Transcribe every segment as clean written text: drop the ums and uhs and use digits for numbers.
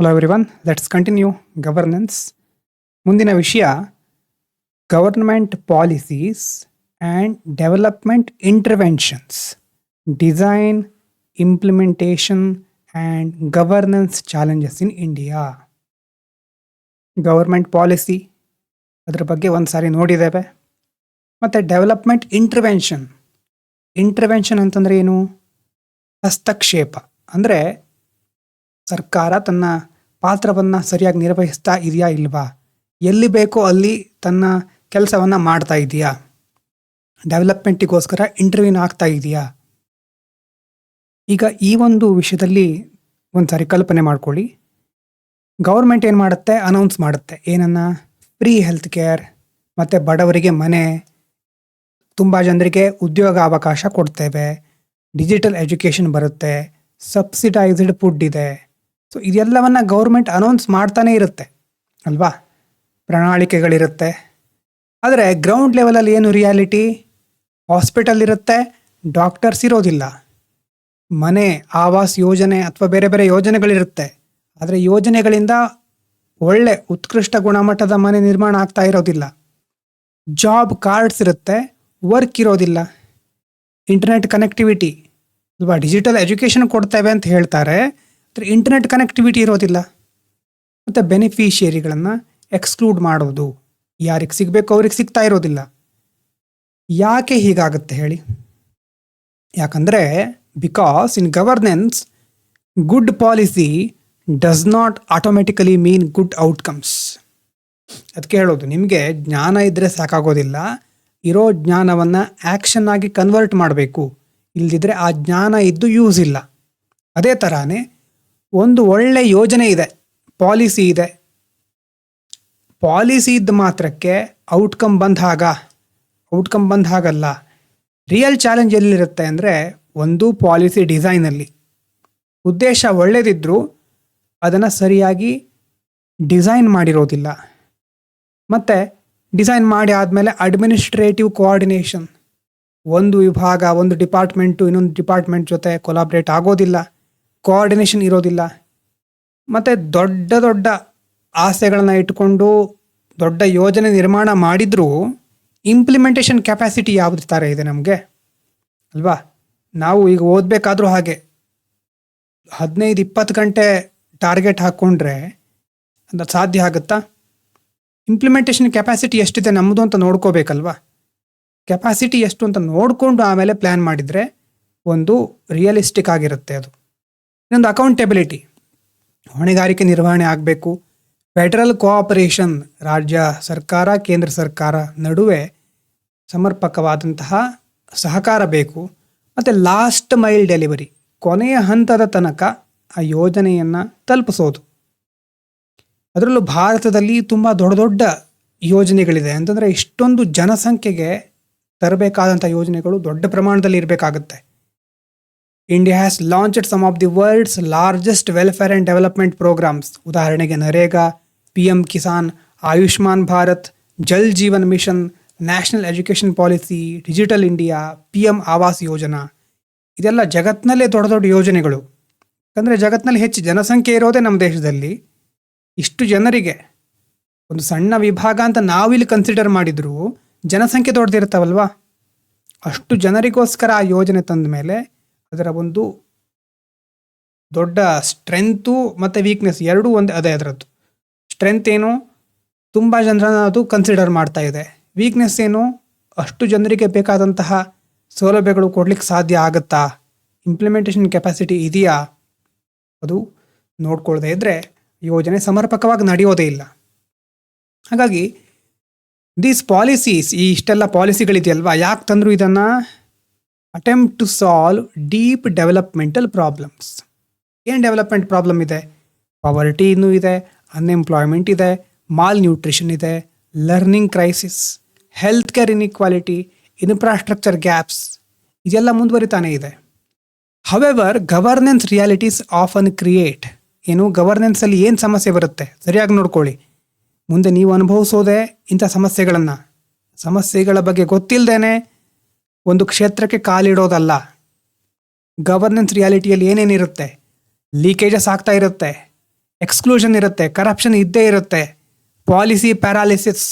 Hello everyone, let's continue governance. ಮುಂದಿನ ವಿಷಯ government policies and development interventions, design, implementation and governance challenges in India. Government policy ಅದರ ಬಗ್ಗೆ ಒಂದು ಸಾರಿ ನೋಡಿದ್ದೇವೆ. ಮತ್ತು ಡೆವಲಪ್ಮೆಂಟ್ ಇಂಟರ್ವೆನ್ಷನ್ ಅಂತಂದರೆ ಏನು? ಹಸ್ತಕ್ಷೇಪ. ಅಂದರೆ ಸರ್ಕಾರ ತನ್ನ ಪಾತ್ರವನ್ನು ಸರಿಯಾಗಿ ನಿರ್ವಹಿಸ್ತಾ ಇದೆಯಾ ಇಲ್ವಾ, ಎಲ್ಲಿ ಬೇಕೋ ಅಲ್ಲಿ ತನ್ನ ಕೆಲಸವನ್ನು ಮಾಡ್ತಾ ಇದೆಯಾ, ಡೆವಲಪ್ಮೆಂಟಿಗೋಸ್ಕರ ಇಂಟರ್ವ್ಯೂನ್ ಆಗ್ತಾ ಇದೆಯಾ. ಈಗ ಈ ಒಂದು ವಿಷಯದಲ್ಲಿ ಒಂದು ಸಾರಿ ಕಲ್ಪನೆ ಮಾಡ್ಕೊಳ್ಳಿ. ಗೌರ್ಮೆಂಟ್ ಏನು ಮಾಡುತ್ತೆ? ಅನೌನ್ಸ್ ಮಾಡುತ್ತೆ. ಏನನ್ನ? ಫ್ರೀ ಹೆಲ್ತ್ ಕೇರ್, ಮತ್ತು ಬಡವರಿಗೆ ಮನೆ, ತುಂಬ ಜನರಿಗೆ ಉದ್ಯೋಗ ಅವಕಾಶ ಕೊಡ್ತೇವೆ, ಡಿಜಿಟಲ್ ಎಜುಕೇಷನ್ ಬರುತ್ತೆ, ಸಬ್ಸಿಡೈಸ್ಡ್ ಫುಡ್ ಇದೆ. ಸೊ ಇದೆಲ್ಲವನ್ನು ಗೌರ್ಮೆಂಟ್ ಅನೌನ್ಸ್ ಮಾಡ್ತಾನೇ ಇರುತ್ತೆ ಅಲ್ವಾ, ಪ್ರಣಾಳಿಕೆಗಳಿರುತ್ತೆ. ಆದರೆ ಗ್ರೌಂಡ್ ಲೆವೆಲಲ್ಲಿ ಏನು ರಿಯಾಲಿಟಿ? ಹಾಸ್ಪಿಟಲ್ ಇರುತ್ತೆ, ಡಾಕ್ಟರ್ಸ್ ಇರೋದಿಲ್ಲ. ಮನೆ, ಆವಾಸ್ ಯೋಜನೆ ಅಥವಾ ಬೇರೆ ಬೇರೆ ಯೋಜನೆಗಳಿರುತ್ತೆ, ಆದರೆ ಯೋಜನೆಗಳಿಂದ ಒಳ್ಳೆ ಉತ್ಕೃಷ್ಟ ಗುಣಮಟ್ಟದ ಮನೆ ನಿರ್ಮಾಣ ಆಗ್ತಾ ಇರೋದಿಲ್ಲ. ಜಾಬ್ ಕಾರ್ಡ್ಸ್ ಇರುತ್ತೆ, ವರ್ಕ್ ಇರೋದಿಲ್ಲ. ಇಂಟರ್ನೆಟ್ ಕನೆಕ್ಟಿವಿಟಿ ಅಲ್ವಾ, ಡಿಜಿಟಲ್ ಎಜುಕೇಷನ್ ಕೊಡ್ತೇವೆ ಅಂತ ಹೇಳ್ತಾರೆ, ಆದರೆ ಇಂಟರ್ನೆಟ್ ಕನೆಕ್ಟಿವಿಟಿ ಇರೋದಿಲ್ಲ. ಮತ್ತು ಬೆನಿಫಿಷಿಯರಿಗಳನ್ನು ಎಕ್ಸ್ಕ್ಲೂಡ್ ಮಾಡೋದು, ಯಾರಿಗೆ ಸಿಗಬೇಕು ಅವ್ರಿಗೆ ಸಿಗ್ತಾ ಇರೋದಿಲ್ಲ. ಯಾಕೆ ಹೀಗಾಗುತ್ತೆ ಹೇಳಿ? ಯಾಕಂದರೆ because in governance good policy does not automatically mean good outcomes. ಅದಕ್ಕೆ ಹೇಳೋದು, ನಿಮಗೆ ಜ್ಞಾನ ಇದ್ದರೆ ಸಾಕಾಗೋದಿಲ್ಲ, ಇರೋ ಜ್ಞಾನವನ್ನು ಆ್ಯಕ್ಷನ್ ಆಗಿ ಕನ್ವರ್ಟ್ ಮಾಡಬೇಕು. ಇಲ್ಲದಿದ್ದರೆ ಆ ಜ್ಞಾನ ಇದ್ದು ಯೂಸ್ ಇಲ್ಲ. ಅದೇ ಥರನೇ ಒಂದು ಒಳ್ಳೆ ಯೋಜನೆ ಇದೆ, ಪಾಲಿಸಿ ಇದೆ, ಪಾಲಿಸಿ ಇದ್ದ ಮಾತ್ರಕ್ಕೆ ಔಟ್ಕಮ್ ಬಂದ ಹಾಗಲ್ಲ. ರಿಯಲ್ ಚಾಲೆಂಜ್ ಎಲ್ಲಿರುತ್ತೆ ಅಂದರೆ, ಒಂದು ಪಾಲಿಸಿ ಡಿಸೈನಲ್ಲಿ ಉದ್ದೇಶ ಒಳ್ಳೆಯದಿದ್ದರೂ ಅದನ್ನು ಸರಿಯಾಗಿ ಡಿಸೈನ್ ಮಾಡಿರೋದಿಲ್ಲ. ಮತ್ತು ಡಿಸೈನ್ ಮಾಡಿ ಆದಮೇಲೆ ಅಡ್ಮಿನಿಸ್ಟ್ರೇಟಿವ್ ಕೋಆರ್ಡಿನೇಷನ್, ಒಂದು ವಿಭಾಗ, ಒಂದು ಡಿಪಾರ್ಟ್ಮೆಂಟು ಇನ್ನೊಂದು ಡಿಪಾರ್ಟ್ಮೆಂಟ್ ಜೊತೆ ಕೊಲಾಬ್ರೇಟ್ ಆಗೋದಿಲ್ಲ, ಕೋಆರ್ಡಿನೇಷನ್ ಇರೋದಿಲ್ಲ. ಮತ್ತು ದೊಡ್ಡ ದೊಡ್ಡ ಆಸೆಗಳನ್ನ ಇಟ್ಕೊಂಡು ದೊಡ್ಡ ಯೋಜನೆ ನಿರ್ಮಾಣ ಮಾಡಿದರೂ ಇಂಪ್ಲಿಮೆಂಟೇಷನ್ ಕೆಪಾಸಿಟಿ ಯಾವ್ದು ಥರ ಇದೆ ನಮಗೆ ಅಲ್ವಾ? ನಾವು ಈಗ ಓದಬೇಕಾದ್ರೂ ಹಾಗೆ 15-20 ಗಂಟೆ ಟಾರ್ಗೆಟ್ ಹಾಕ್ಕೊಂಡ್ರೆ ಅದು ಸಾಧ್ಯ ಆಗುತ್ತಾ? ಇಂಪ್ಲಿಮೆಂಟೇಷನ್ ಕೆಪಾಸಿಟಿ ಎಷ್ಟಿದೆ ನಮ್ಮದು ಅಂತ ನೋಡ್ಕೋಬೇಕಲ್ವಾ. ಕೆಪಾಸಿಟಿ ಎಷ್ಟು ಅಂತ ನೋಡಿಕೊಂಡು ಆಮೇಲೆ ಪ್ಲ್ಯಾನ್ ಮಾಡಿದರೆ ಒಂದು ರಿಯಲಿಸ್ಟಿಕ್ ಆಗಿರುತ್ತೆ ಅದು. ಇನ್ನೊಂದು ಅಕೌಂಟೆಬಿಲಿಟಿ, ಹೊಣೆಗಾರಿಕೆ ನಿರ್ವಹಣೆ ಆಗಬೇಕು. ಫೆಡರಲ್ ಕೋಆಪರೇಷನ್, ರಾಜ್ಯ ಸರ್ಕಾರ ಕೇಂದ್ರ ಸರ್ಕಾರ ನಡುವೆ ಸಮರ್ಪಕವಾದಂತಹ ಸಹಕಾರ ಬೇಕು. ಮತ್ತು ಲಾಸ್ಟ್ ಮೈಲ್ ಡೆಲಿವರಿ, ಕೊನೆಯ ಹಂತದ ತನಕ ಆ ಯೋಜನೆಯನ್ನು ತಲುಪಿಸೋದು. ಅದರಲ್ಲೂ ಭಾರತದಲ್ಲಿ ತುಂಬ ದೊಡ್ಡ ದೊಡ್ಡ ಯೋಜನೆಗಳಿದೆ. ಅಂತಂದರೆ ಇಷ್ಟೊಂದು ಜನಸಂಖ್ಯೆಗೆ ತರಬೇಕಾದಂಥ ಯೋಜನೆಗಳು ದೊಡ್ಡ ಪ್ರಮಾಣದಲ್ಲಿ ಇರಬೇಕಾಗುತ್ತೆ. India has launched some of the world's largest welfare and development programmes. ಉದಾಹರಣೆಗೆ NREGA, PM Kisan, Ayushman Bharat, Jal Jeevan mission, national education policy, digital India, PM Awas Yojana. ಇದೆಲ್ಲ ಜಗತ್ತಿನಲ್ಲೇ ದೊಡ್ಡ ದೊಡ್ಡ ಯೋಜನೆಗಳು. ಯಾಕಂದರೆ ಜಗತ್ತಿನಲ್ಲಿ ಹೆಚ್ಚು ಜನಸಂಖ್ಯೆ ಇರೋದೇ ನಮ್ಮ ದೇಶದಲ್ಲಿ. ಇಷ್ಟು ಜನರಿಗೆ ಒಂದು ಸಣ್ಣ ವಿಭಾಗ ಅಂತ ನಾವಿಲ್ಲಿ ಕನ್ಸಿಡರ್ ಮಾಡಿದರೂ ಜನಸಂಖ್ಯೆ ದೊಡ್ಡದಿರ್ತಾವಲ್ವಾ, ಅಷ್ಟು ಜನರಿಗೋಸ್ಕರ ಆ ಯೋಜನೆ ತಂದ ಮೇಲೆ ಅದರ ಒಂದು ದೊಡ್ಡ ಸ್ಟ್ರೆಂತು ಮತ್ತು ವೀಕ್ನೆಸ್ ಎರಡೂ ಒಂದು ಅದೇ. ಅದರದ್ದು ಸ್ಟ್ರೆಂತ್ ಏನು? ತುಂಬ ಜನರನ್ನು ಅದು ಕನ್ಸಿಡರ್ ಮಾಡ್ತಾ ಇದೆ. ವೀಕ್ನೆಸ್ ಏನು? ಅಷ್ಟು ಜನರಿಗೆ ಬೇಕಾದಂತಹ ಸೌಲಭ್ಯಗಳು ಕೊಡ್ಲಿಕ್ಕೆ ಸಾಧ್ಯ ಆಗುತ್ತಾ, ಇಂಪ್ಲಿಮೆಂಟೇಷನ್ ಕೆಪಾಸಿಟಿ ಇದೆಯಾ, ಅದು ನೋಡ್ಕೊಳ್ಳದೆ ಇದ್ದರೆ ಯೋಜನೆ ಸಮರ್ಪಕವಾಗಿ ನಡೆಯೋದೇ ಇಲ್ಲ. ಹಾಗಾಗಿ ದೀಸ್ ಪಾಲಿಸೀಸ್, ಈ ಇಷ್ಟೆಲ್ಲ ಪಾಲಿಸಿಗಳಿದೆಯಲ್ವಾ, ಯಾಕೆ ತಂದರು ಇದನ್ನು? Attempt to solve deep developmental problems. ಏನು ಡೆವಲಪ್ಮೆಂಟ್ ಪ್ರಾಬ್ಲಮ್ ಇದೆ? ಪಾವರ್ಟಿ ಇನ್ನೂ ಇದೆ, ಅನ್ಎಂಪ್ಲಾಯ್ಮೆಂಟ್ ಇದೆ, ಮಾಲ್ ನ್ಯೂಟ್ರಿಷನ್ ಇದೆ, learning crisis, health care inequality, infrastructure gaps, ಇದೆಲ್ಲ ಮುಂದುವರಿತಾನೆ ಇದೆ. However governance realities often create. ಏನು ಗವರ್ನೆನ್ಸಲ್ಲಿ ಏನು ಸಮಸ್ಯೆ ಬರುತ್ತೆ ಸರಿಯಾಗಿ ನೋಡ್ಕೊಳ್ಳಿ. ಮುಂದೆ ನೀವು ಅನುಭವಿಸೋದೇ ಇಂಥ ಸಮಸ್ಯೆಗಳ ಬಗ್ಗೆ ಗೊತ್ತಿಲ್ಲದೇನೆ ಒಂದು ಕ್ಷೇತ್ರಕ್ಕೆ ಕಾಲಿಡೋದಲ್ಲ. ಗವರ್ನೆನ್ಸ್ ರಿಯಾಲಿಟಿಯಲ್ಲಿ ಏನೇನಿರುತ್ತೆ? ಲೀಕೇಜಸ್ ಆಗ್ತಾ ಇರುತ್ತೆ, ಎಕ್ಸ್ಕ್ಲೂಷನ್ ಇರುತ್ತೆ, ಕರಪ್ಷನ್ ಇದ್ದೇ ಇರುತ್ತೆ, ಪಾಲಿಸಿ ಪ್ಯಾರಾಲಿಸಿಸ್,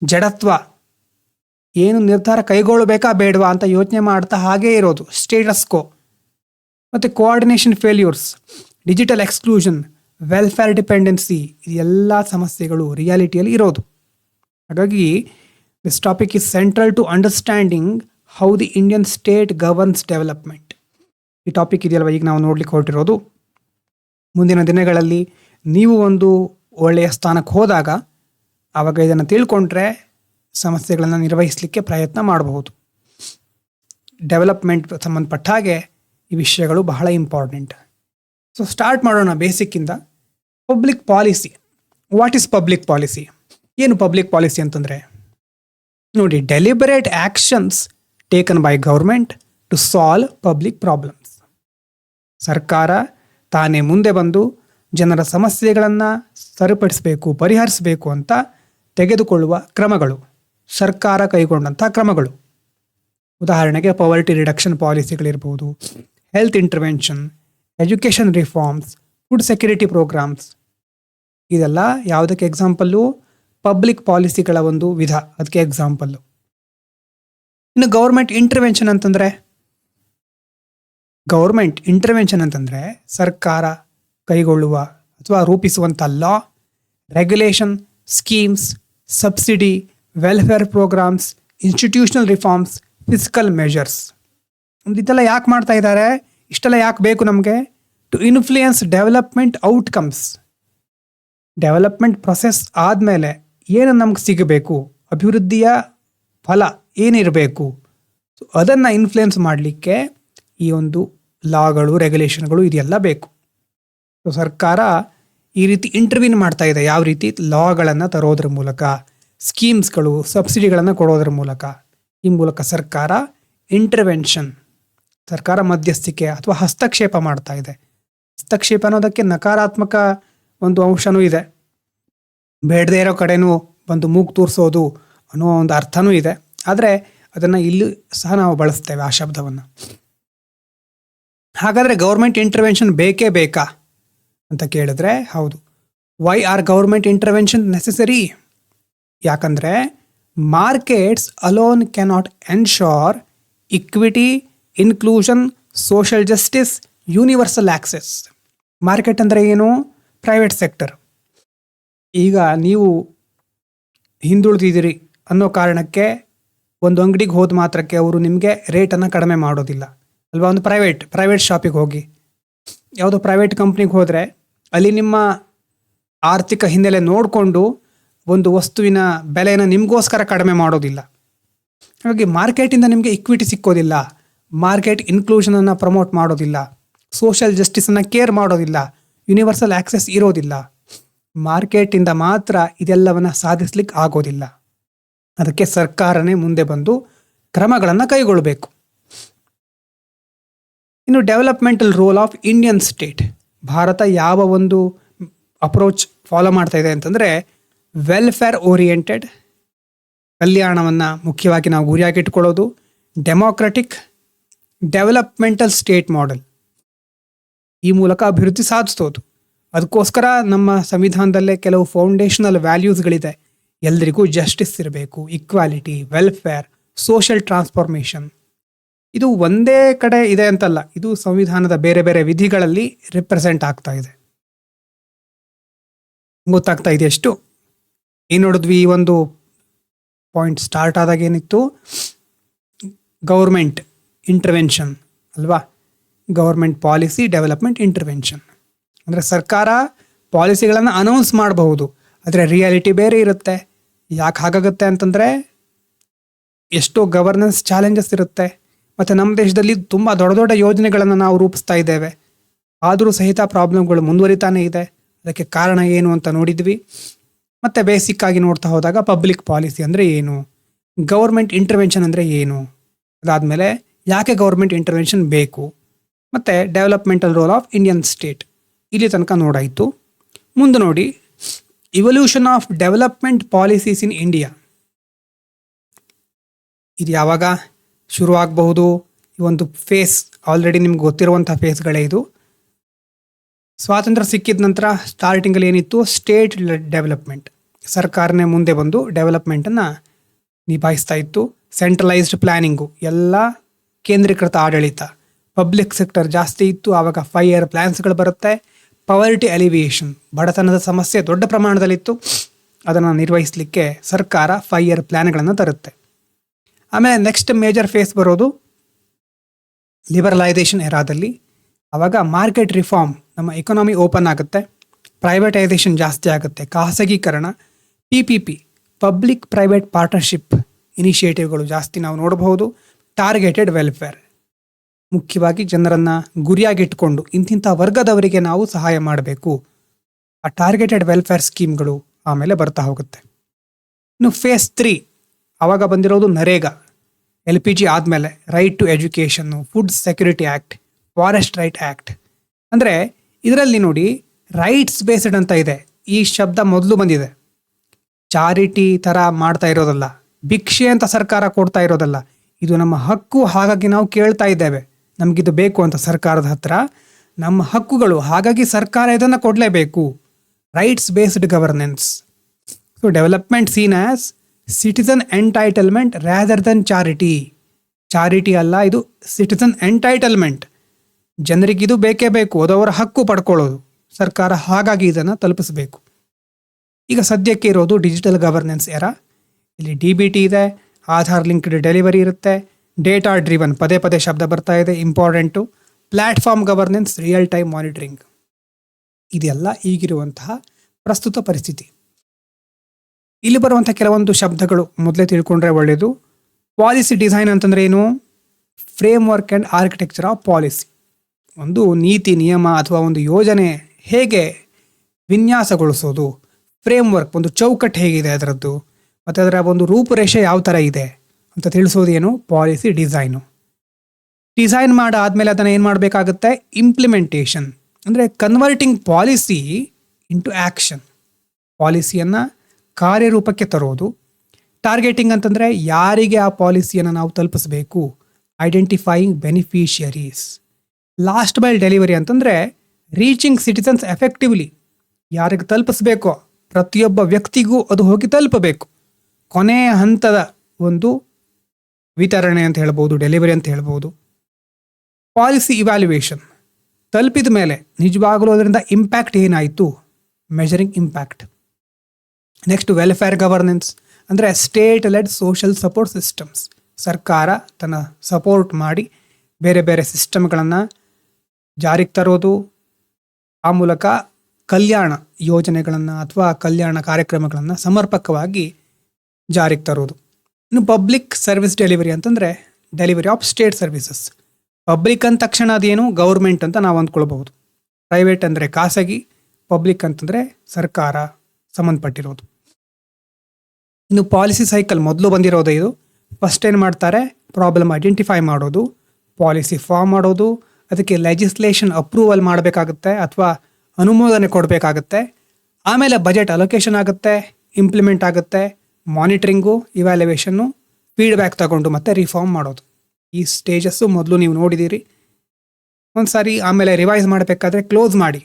ಜಡತ್ವ, ಏನು ನಿರ್ಧಾರ ಕೈಗೊಳ್ಳಬೇಕಾ ಬೇಡವಾ ಅಂತ ಯೋಚನೆ ಮಾಡ್ತಾ ಹಾಗೇ ಇರೋದು, ಸ್ಟೇಟಸ್ ಕೋ. ಮತ್ತು coordination failures, digital exclusion, welfare dependency, ಇದೆಲ್ಲ ಸಮಸ್ಯೆಗಳು ರಿಯಾಲಿಟಿಯಲ್ಲಿ ಇರೋದು. ಹಾಗಾಗಿ this topic is central to understanding how the Indian state governs development. ಈ ಟಾಪಿಕ್ ಇದೆಯಲ್ವ ಈಗ ನಾವು ನೋಡ್ಲಿಕ್ಕೆ ಹೊರಟಿರೋದು. ಮುಂದಿನ ದಿನಗಳಲ್ಲಿ ನೀವು ಒಂದು ಒಳ್ಳೆಯ ಸ್ಥಾನಕ್ಕೆ ಹೋದಾಗ ಆವಾಗ ಇದನ್ನು ತಿಳ್ಕೊಂಡ್ರೆ ಸಮಸ್ಯೆಗಳನ್ನು ನಿರ್ವಹಿಸಲಿಕ್ಕೆ ಪ್ರಯತ್ನ ಮಾಡಬಹುದು. ಡೆವಲಪ್ಮೆಂಟ್ ಸಂಬಂಧಪಟ್ಟ ಹಾಗೆ ಈ ವಿಷಯಗಳು ಬಹಳ ಇಂಪಾರ್ಟೆಂಟ್. ಸೊ ಸ್ಟಾರ್ಟ್ ಮಾಡೋಣ ಬೇಸಿಕ್ಕಿಂದ. Public policy. What is public policy? ಏನು ಪಬ್ಲಿಕ್ ಪಾಲಿಸಿ ಅಂತಂದರೆ ನೋಡಿ, deliberate actions taken by government to solve public problems. ಸರ್ಕಾರ ತಾನೇ ಮುಂದೆ ಬಂದು ಜನರ ಸಮಸ್ಯೆಗಳನ್ನು ಸರಿಪಡಿಸಬೇಕು, ಪರಿಹರಿಸಬೇಕು ಅಂತ ತೆಗೆದುಕೊಳ್ಳುವ ಕ್ರಮಗಳು, ಸರ್ಕಾರ ಕೈಗೊಂಡಂಥ ಕ್ರಮಗಳು. ಉದಾಹರಣೆಗೆ ಪವರ್ಟಿ ರಿಡಕ್ಷನ್ ಪಾಲಿಸಿಗಳಿರ್ಬೋದು, health intervention, education reforms, food security programmes. ಇದೆಲ್ಲ ಯಾವುದಕ್ಕೆ ಎಕ್ಸಾಂಪಲ್ಲು? ಪಬ್ಲಿಕ್ ಪಾಲಿಸಿಗಳ ಒಂದು ವಿಧ, ಅದಕ್ಕೆ ಎಕ್ಸಾಂಪಲ್ಲು. ಇನ್ನು ಗೌರ್ಮೆಂಟ್ ಇಂಟರ್ವೆನ್ಷನ್ ಅಂತಂದರೆ ಸರ್ಕಾರ ಕೈಗೊಳ್ಳುವ ಅಥವಾ ರೂಪಿಸುವಂಥ law, regulation, schemes, subsidy, welfare programmes, institutional reforms, physical measures. ಇದೆಲ್ಲ ಯಾಕೆ ಮಾಡ್ತಾ ಇದ್ದಾರೆ? ಇಷ್ಟೆಲ್ಲ ಯಾಕೆ ಬೇಕು ನಮಗೆ? To influence development outcomes. Development process ಆದಮೇಲೆ ಏನು ನಮ್ಗೆ ಸಿಗಬೇಕು, ಅಭಿವೃದ್ಧಿಯ ಫಲ ಏನಿರಬೇಕು, ಅದನ್ನು ಇನ್ಫ್ಲುಯೆನ್ಸ್ ಮಾಡಲಿಕ್ಕೆ ಈ ಒಂದು ಲಾಗಳು, ರೆಗ್ಯುಲೇಷನ್ಗಳು ಇದೆಲ್ಲ ಬೇಕು. ಸೊ ಸರ್ಕಾರ ಈ ರೀತಿ ಇಂಟರ್ವ್ಯೂನ್ ಮಾಡ್ತಾ ಇದೆ. ಯಾವ ರೀತಿ? ಲಾಗಳನ್ನು ತರೋದ್ರ ಮೂಲಕ, ಸ್ಕೀಮ್ಸ್ಗಳು, ಸಬ್ಸಿಡಿಗಳನ್ನು ಕೊಡೋದ್ರ ಮೂಲಕ. ಈ ಮೂಲಕ ಸರ್ಕಾರ ಇಂಟರ್ವೆನ್ಷನ್, ಸರ್ಕಾರ ಮಧ್ಯಸ್ಥಿಕೆ ಅಥವಾ ಹಸ್ತಕ್ಷೇಪ ಮಾಡ್ತಾ ಇದೆ. ಹಸ್ತಕ್ಷೇಪ ಅನ್ನೋದಕ್ಕೆ ನಕಾರಾತ್ಮಕ ಒಂದು ಅಂಶನೂ ಇದೆ. ಬೇಡದೇ ಇರೋ ಕಡೆನೂ ಬಂದು ಮೂಗು ತೂರಿಸೋದು ಅನ್ನೋ ಒಂದು ಅರ್ಥನೂ ಇದೆ. ಆದರೆ ಅದನ್ನು ಇಲ್ಲಿ ಸಹ ನಾವು ಬಳಸ್ತೇವೆ ಆ ಶಬ್ದವನ್ನು. ಹಾಗಾದರೆ ಗೌರ್ಮೆಂಟ್ ಇಂಟರ್ವೆನ್ಷನ್ ಬೇಕೇ ಬೇಕಾ ಅಂತ ಕೇಳಿದ್ರೆ ಹೌದು. Why are government intervention necessary? ಯಾಕಂದರೆ markets alone cannot ensure equity, inclusion, social justice, universal access. Market ಅಂದರೆ ಏನು? Private sector. ಈಗ ನೀವು ಹಿಂದುಳಿದಿದ್ದೀರಿ ಅನ್ನೋ ಕಾರಣಕ್ಕೆ ಒಂದು ಅಂಗಡಿಗೆ ಹೋದ ಮಾತ್ರಕ್ಕೆ ಅವರು ನಿಮಗೆ ರೇಟನ್ನು ಕಡಿಮೆ ಮಾಡೋದಿಲ್ಲ ಅಲ್ವಾ? ಒಂದು ಪ್ರೈವೇಟ್ ಶಾಪಿಗೆ ಹೋಗಿ, ಯಾವುದೋ ಪ್ರೈವೇಟ್ ಕಂಪ್ನಿಗೆ ಹೋದರೆ ಅಲ್ಲಿ ನಿಮ್ಮ ಆರ್ಥಿಕ ಹಿನ್ನೆಲೆ ನೋಡಿಕೊಂಡು ಒಂದು ವಸ್ತುವಿನ ಬೆಲೆಯನ್ನು ನಿಮಗೋಸ್ಕರ ಕಡಿಮೆ ಮಾಡೋದಿಲ್ಲ. ಹಾಗಾಗಿ ಮಾರ್ಕೆಟಿಂದ ನಿಮಗೆ ಇಕ್ವಿಟಿ ಸಿಕ್ಕೋದಿಲ್ಲ, ಮಾರ್ಕೆಟ್ ಇನ್ಕ್ಲೂಷನನ್ನು ಪ್ರಮೋಟ್ ಮಾಡೋದಿಲ್ಲ, ಸೋಷಲ್ ಜಸ್ಟಿಸನ್ನು ಕೇರ್ ಮಾಡೋದಿಲ್ಲ, ಯೂನಿವರ್ಸಲ್ ಆಕ್ಸೆಸ್ ಇರೋದಿಲ್ಲ. ಮಾರ್ಕೆಟಿಂದ ಮಾತ್ರ ಇದೆಲ್ಲವನ್ನು ಸಾಧಿಸ್ಲಿಕ್ಕೆ ಆಗೋದಿಲ್ಲ. ಅದಕ್ಕೆ ಸರ್ಕಾರನೇ ಮುಂದೆ ಬಂದು ಕ್ರಮಗಳನ್ನು ಕೈಗೊಳ್ಳಬೇಕು. ಇನ್ನು developmental role of Indian state. Bharat ಯಾವ ಒಂದು ಅಪ್ರೋಚ್ ಫಾಲೋ ಮಾಡ್ತಾ ಇದೆ ಅಂತಂದರೆ ವೆಲ್ಫೇರ್ ಓರಿಯೆಂಟೆಡ್, ಕಲ್ಯಾಣವನ್ನು ಮುಖ್ಯವಾಗಿ ನಾವು ಗುರಿಯಾಗಿಟ್ಕೊಳ್ಳೋದು, ಡೆಮೋಕ್ರೆಟಿಕ್, ಡೆವಲಪ್ಮೆಂಟಲ್ ಸ್ಟೇಟ್ ಮಾಡೆಲ್. ಈ ಮೂಲಕ ಅಭಿವೃದ್ಧಿ ಸಾಧಿಸೋದು. ಅದಕ್ಕೋಸ್ಕರ ನಮ್ಮ ಸಂವಿಧಾನದಲ್ಲೇ ಕೆಲವು ಫೌಂಡೇಶನಲ್ ವ್ಯಾಲ್ಯೂಸ್ಗಳಿದೆ. ಎಲ್ರಿಗೂ ಜಸ್ಟಿಸ್ ಇರಬೇಕು, ಈಕ್ವಾಲಿಟಿ, ವೆಲ್ಫೇರ್, ಸೋಷಿಯಲ್ ಟ್ರಾನ್ಸ್ಫಾರ್ಮೇಷನ್. ಇದು ಒಂದೇ ಕಡೆ ಇದೆ ಅಂತಲ್ಲ, ಇದು ಸಂವಿಧಾನದ ಬೇರೆ ಬೇರೆ ವಿಧಿಗಳಲ್ಲಿ ರಿಪ್ರೆಸೆಂಟ್ ಆಗ್ತಾ ಇದೆ. ಗೊತ್ತಾಗ್ತಾ ಇದೆ ಎಷ್ಟು? ಏನು ನೋಡಿದ್ವಿ? ಈ ಒಂದು ಪಾಯಿಂಟ್ ಸ್ಟಾರ್ಟ್ ಆದಾಗ ಏನಿತ್ತು? ಗೌರ್ಮೆಂಟ್ ಇಂಟರ್ವೆನ್ಷನ್ ಅಲ್ವಾ? Government policy, development, intervention. ಅಂದರೆ ಸರ್ಕಾರ ಪಾಲಿಸಿಗಳನ್ನು ಅನೌನ್ಸ್ ಮಾಡಬಹುದು, ಆದರೆ ರಿಯಾಲಿಟಿ ಬೇರೆ ಇರುತ್ತೆ. ಯಾಕೆ ಹಾಗಾಗುತ್ತೆ ಅಂತಂದರೆ ಎಷ್ಟೋ ಗವರ್ನೆನ್ಸ್ ಚಾಲೆಂಜಸ್ ಇರುತ್ತೆ. ಮತ್ತು ನಮ್ಮ ದೇಶದಲ್ಲಿ ತುಂಬ ದೊಡ್ಡ ದೊಡ್ಡ ಯೋಜನೆಗಳನ್ನು ನಾವು ರೂಪಿಸ್ತಾ ಇದ್ದೇವೆ, ಆದರೂ ಸಹಿತ ಪ್ರಾಬ್ಲಮ್ಗಳು ಮುಂದುವರಿತಾನೇ ಇದೆ. ಅದಕ್ಕೆ ಕಾರಣ ಏನು ಅಂತ ನೋಡಿದ್ವಿ. ಮತ್ತು ಬೇಸಿಕ್ ಆಗಿ ನೋಡ್ತಾ ಹೋದಾಗ ಪಬ್ಲಿಕ್ ಪಾಲಿಸಿ ಅಂದರೆ ಏನು, ಗೌರ್ಮೆಂಟ್ ಇಂಟರ್ವೆನ್ಷನ್ ಅಂದರೆ ಏನು, ಅದಾದಮೇಲೆ ಯಾಕೆ ಗೌರ್ಮೆಂಟ್ ಇಂಟರ್ವೆನ್ಷನ್ ಬೇಕು, ಮತ್ತು developmental role of Indian state, ಇಲ್ಲಿ ತನಕ ನೋಡಾಯಿತು. ಮುಂದೆ ನೋಡಿ, evolution of development policies in India. ಇದು ಯಾವಾಗ ಶುರುವಾಗಬಹುದು? ಈ ಒಂದು ಫೇಸ್ ಆಲ್ರೆಡಿ ನಿಮ್ಗೆ ಗೊತ್ತಿರುವಂಥ ಫೇಸ್ಗಳೇ ಇದು. ಸ್ವಾತಂತ್ರ್ಯ ಸಿಕ್ಕಿದ ನಂತರ ಸ್ಟಾರ್ಟಿಂಗಲ್ಲಿ ಏನಿತ್ತು, ಸ್ಟೇಟ್ ಡೆವಲಪ್ಮೆಂಟ್, ಸರ್ಕಾರನೇ ಮುಂದೆ ಬಂದು ಡೆವಲಪ್ಮೆಂಟನ್ನು ನಿಭಾಯಿಸ್ತಾ ಇತ್ತು. ಸೆಂಟ್ರಲೈಸ್ಡ್ ಪ್ಲ್ಯಾನಿಂಗು, ಎಲ್ಲ ಕೇಂದ್ರೀಕೃತ ಆಡಳಿತ. ಪಬ್ಲಿಕ್ ಸೆಕ್ಟರ್ ಜಾಸ್ತಿ ಇತ್ತು. ಆವಾಗ 5 ಇಯರ್ ಪ್ಲ್ಯಾನ್ಸ್ಗಳು ಬರುತ್ತೆ. ಪವರ್ಟಿ ಅಲಿವಿಯೇಷನ್, ಬಡತನದ ಸಮಸ್ಯೆ ದೊಡ್ಡ ಪ್ರಮಾಣದಲ್ಲಿತ್ತು, ಅದನ್ನು ನಿರ್ವಹಿಸಲಿಕ್ಕೆ ಸರ್ಕಾರ 5 ಇಯರ್ ಪ್ಲ್ಯಾನ್ಗಳನ್ನು ತರುತ್ತೆ. ಆಮೇಲೆ ನೆಕ್ಸ್ಟ್ ಮೇಜರ್ ಫೇಸ್ ಬರೋದು ಲಿಬರಲೈಸೇಷನ್ ಎರಾದಲ್ಲಿ. ಆವಾಗ ಮಾರ್ಕೆಟ್ ರಿಫಾರ್ಮ್, ನಮ್ಮ ಎಕಾನಮಿ ಓಪನ್ ಆಗುತ್ತೆ, ಪ್ರೈವೇಟೈಸೇಷನ್ ಜಾಸ್ತಿ ಆಗುತ್ತೆ, ಖಾಸಗೀಕರಣ, PPP, ಪಬ್ಲಿಕ್ ಪ್ರೈವೇಟ್ ಪಾರ್ಟ್ನರ್ಶಿಪ್ ಇನಿಷಿಯೇಟಿವ್ಗಳು ಜಾಸ್ತಿ ನಾವು ನೋಡಬಹುದು. ಟಾರ್ಗೆಟೆಡ್ ವೆಲ್ಫೇರ್, ಮುಖ್ಯವಾಗಿ ಜನರನ್ನು ಗುರಿಯಾಗಿಟ್ಕೊಂಡು ಇಂತಿಂಥ ವರ್ಗದವರಿಗೆ ನಾವು ಸಹಾಯ ಮಾಡಬೇಕು, ಆ ಟಾರ್ಗೆಟೆಡ್ ವೆಲ್ಫೇರ್ ಸ್ಕೀಮ್ಗಳು ಆಮೇಲೆ ಬರ್ತಾ ಹೋಗುತ್ತೆ. ಇನ್ನು ಫೇಸ್ 3 ಆವಾಗ ಬಂದಿರೋದು ನರೇಗಾ, LPG ಆದಮೇಲೆ right to education, food security act, forest right act. ಅಂದರೆ ಇದರಲ್ಲಿ ನೋಡಿ, ರೈಟ್ಸ್ ಬೇಸ್ಡ್ ಅಂತ ಇದೆ. ಈ ಶಬ್ದ ಮೊದಲು ಬಂದಿದೆ. ಚಾರಿಟಿ ಥರ ಮಾಡ್ತಾ ಇರೋದಲ್ಲ, ಭಿಕ್ಷೆ ಅಂತ ಸರ್ಕಾರ ಕೊಡ್ತಾ ಇರೋದಲ್ಲ, ಇದು ನಮ್ಮ ಹಕ್ಕು, ಹಾಗಾಗಿ ನಾವು ಕೇಳ್ತಾ ಇದ್ದೇವೆ, ನಮಗಿದು ಬೇಕು ಅಂತ ಸರ್ಕಾರದ ಹತ್ರ. ನಮ್ಮ ಹಕ್ಕುಗಳು, ಹಾಗಾಗಿ ಸರ್ಕಾರ ಇದನ್ನು ಕೊಡಲೇಬೇಕು. Rights based governance. So development seen as citizen entitlement rather than charity. Charity ಅಲ್ಲ, ಇದು ಸಿಟಿಸನ್ ಎಂಟೈಟಲ್ಮೆಂಟ್. ಜನರಿಗಿದು ಬೇಕೇ ಬೇಕು, ಅದು ಅವರ ಹಕ್ಕು ಪಡ್ಕೊಳ್ಳೋದು. ಸರ್ಕಾರ ಹಾಗಾಗಿ ಇದನ್ನು ತಲುಪಿಸಬೇಕು. ಈಗ ಸದ್ಯಕ್ಕೆ ಇರೋದು ಡಿಜಿಟಲ್ ಗವರ್ನೆನ್ಸ್ ಎರಾ. ಇಲ್ಲಿ DBT ಇದೆ, ಆಧಾರ್ ಲಿಂಕ್ಡ್ ಡೆಲಿವರಿ ಇರುತ್ತೆ, ಡೇಟಾ ಡ್ರಿವನ್, ಪದೇ ಪದೇ ಶಬ್ದ ಬರ್ತಾ ಇದೆ, important, platform governance, real time monitoring. ಇದೆಲ್ಲ ಈಗಿರುವಂತಹ ಪ್ರಸ್ತುತ ಪರಿಸ್ಥಿತಿ. ಇಲ್ಲಿ ಬರುವಂಥ ಕೆಲವೊಂದು ಶಬ್ದಗಳು ಮೊದಲೇ ತಿಳ್ಕೊಂಡ್ರೆ ಒಳ್ಳೆಯದು. ಪಾಲಿಸಿ ಡಿಸೈನ್ ಅಂತಂದ್ರೆ ಏನು? Frame work and architecture of policy. ಒಂದು ನೀತಿ ನಿಯಮ ಅಥವಾ ಒಂದು ಯೋಜನೆ ಹೇಗೆ ವಿನ್ಯಾಸಗೊಳಿಸೋದು, ಫ್ರೇಮ್ ವರ್ಕ್, ಒಂದು ಚೌಕಟ್ಟು ಹೇಗಿದೆ ಅದರದ್ದು, ಮತ್ತು ಅದರ ಒಂದು ರೂಪುರೇಷೆ ಯಾವ ಥರ ಇದೆ ಅಂತ ತಿಳಿಸೋದು ಏನು? Policy design. ಡಿಸೈನ್ ಮಾಡಾದ್ಮೇಲೆ ಅದನ್ನು ಏನು ಮಾಡಬೇಕಾಗುತ್ತೆ? ಇಂಪ್ಲಿಮೆಂಟೇಷನ್, ಅಂದರೆ ಕನ್ವರ್ಟಿಂಗ್ ಪಾಲಿಸಿ ಇಂಟು ಆ್ಯಕ್ಷನ್, ಪಾಲಿಸಿಯನ್ನು ಕಾರ್ಯರೂಪಕ್ಕೆ ತರೋದು. ಟಾರ್ಗೆಟಿಂಗ್ ಅಂತಂದರೆ ಯಾರಿಗೆ ಆ ಪಾಲಿಸಿಯನ್ನು ನಾವು ತಲುಪಿಸಬೇಕು, identifying beneficiaries. Last mile delivery ಅಂತಂದರೆ ರೀಚಿಂಗ್ ಸಿಟಿಸನ್ಸ್ ಎಫೆಕ್ಟಿವ್ಲಿ, ಯಾರಿಗೆ ತಲುಪಿಸ್ಬೇಕೋ ಪ್ರತಿಯೊಬ್ಬ ವ್ಯಕ್ತಿಗೂ ಅದು ಹೋಗಿ ತಲುಪಬೇಕು. ಕೊನೆಯ ಹಂತದ ಒಂದು ವಿತರಣೆ ಅಂತ ಹೇಳ್ಬೋದು, ಡೆಲಿವರಿ ಅಂತ ಹೇಳ್ಬೋದು. ಪಾಲಿಸಿ ಇವ್ಯಾಲ್ಯುಯೇಷನ್, ತಲುಪಿದ ಮೇಲೆ ನಿಜವಾಗಲೂ ಅದರಿಂದ ಇಂಪ್ಯಾಕ್ಟ್ ಏನಾಯಿತು, measuring impact. Next welfare governance ಅಂದರೆ state led social support systems. ಸರ್ಕಾರ ತನ್ನ ಸಪೋರ್ಟ್ ಮಾಡಿ ಬೇರೆ ಬೇರೆ ಸಿಸ್ಟಮ್ಗಳನ್ನು ಜಾರಿಗೆ ತರೋದು, ಆ ಮೂಲಕ ಕಲ್ಯಾಣ ಯೋಜನೆಗಳನ್ನು ಅಥವಾ ಕಲ್ಯಾಣ ಕಾರ್ಯಕ್ರಮಗಳನ್ನು ಸಮರ್ಪಕವಾಗಿ ಜಾರಿಗೆ ತರೋದು. ಇನ್ನು ಪಬ್ಲಿಕ್ ಸರ್ವಿಸ್ ಡೆಲಿವರಿ ಅಂತಂದರೆ delivery of state services. Public ಅಂದ ತಕ್ಷಣ ಅದೇನು, ಗೌರ್ಮೆಂಟ್ ಅಂತ ನಾವು ಅಂದ್ಕೊಳ್ಬಹುದು. ಪ್ರೈವೇಟ್ ಅಂದರೆ ಖಾಸಗಿ, ಪಬ್ಲಿಕ್ ಅಂತಂದರೆ ಸರ್ಕಾರ ಸಂಬಂಧಪಟ್ಟಿರೋದು. ಇನ್ನು ಪಾಲಿಸಿ ಸೈಕಲ್ ಮೊದಲು ಬಂದಿರೋದು ಇದು. ಫಸ್ಟ್ ಏನು ಮಾಡ್ತಾರೆ? ಪ್ರಾಬ್ಲಮ್ ಐಡೆಂಟಿಫೈ ಮಾಡೋದು, ಪಾಲಿಸಿ ಫಾರ್ಮ್ ಮಾಡೋದು, ಅದಕ್ಕೆ ಲೆಜಿಸ್ಲೇಷನ್ ಅಪ್ರೂವಲ್ ಮಾಡಬೇಕಾಗುತ್ತೆ ಅಥವಾ ಅನುಮೋದನೆ ಕೊಡಬೇಕಾಗುತ್ತೆ. ಆಮೇಲೆ ಬಜೆಟ್ ಅಲೋಕೇಶನ್ ಆಗುತ್ತೆ, ಇಂಪ್ಲಿಮೆಂಟ್ ಆಗುತ್ತೆ, ಮಾನಿಟ್ರಿಂಗು, ಇವ್ಯಾಲ್ಯುವೇಷನ್ನು, ಫೀಡ್ಬ್ಯಾಕ್ ತಗೊಂಡು ಮತ್ತೆ ರಿಫಾರ್ಮ್ ಮಾಡೋದು. ಈ ಸ್ಟೇಜಸ್ಸು ಮೊದಲು ನೀವು ನೋಡಿದ್ದೀರಿ. ಒಂದು ಸಾರಿ ಆಮೇಲೆ ರಿವೈಸ್ ಮಾಡಬೇಕಾದ್ರೆ ಕ್ಲೋಸ್ ಮಾಡಿ,